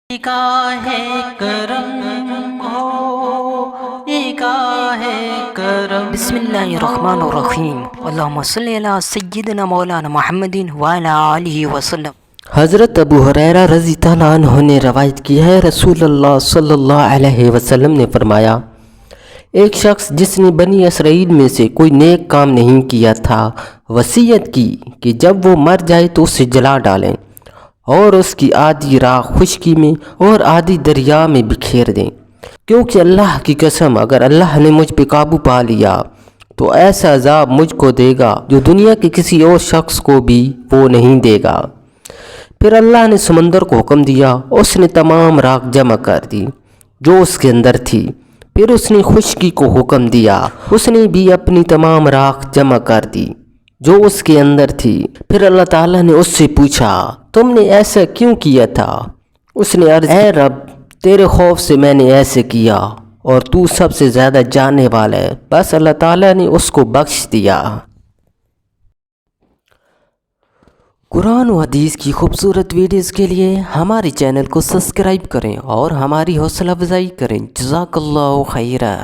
نگاہ کرم ہو، نگاہ کرم۔ بسم اللہ الرحمن الرحیم، اللہم صلی علی سیدنا مولانا محمد وعلی آلہ وسلم۔ حضرت ابو ہریرہ رضی اللہ عنہ نے روایت کی ہے، رسول اللہ صلی اللہ علیہ وسلم نے فرمایا، ایک شخص جس نے بنی اسرائیل میں سے کوئی نیک کام نہیں کیا تھا، وصیت کی کہ جب وہ مر جائے تو اسے جلا ڈالیں اور اس کی آدھی راہ خشکی میں اور آدھی دریا میں بکھیر دیں، کیونکہ اللہ کی قسم اگر اللہ نے مجھ پہ قابو پا لیا تو ایسا عذاب مجھ کو دے گا جو دنیا کے کسی اور شخص کو بھی وہ نہیں دے گا۔ پھر اللہ نے سمندر کو حکم دیا، اس نے تمام راکھ جمع کر دی جو اس کے اندر تھی۔ پھر اس نے خشکی کو حکم دیا، اس نے بھی اپنی تمام راکھ جمع کر دی جو اس کے اندر تھی۔ پھر اللہ تعالیٰ نے اس سے پوچھا، تم نے ایسا کیوں کیا تھا؟ اس نے عرض کی، اے رب، تیرے خوف سے میں نے ایسے کیا اور تو سب سے زیادہ جاننے والا ہے۔ بس اللہ تعالیٰ نے اس کو بخش دیا۔ قرآن و حدیث کی خوبصورت ویڈیوز کے لیے ہمارے چینل کو سبسکرائب کریں اور ہماری حوصلہ افزائی کریں۔ جزاک اللہ خیرہ۔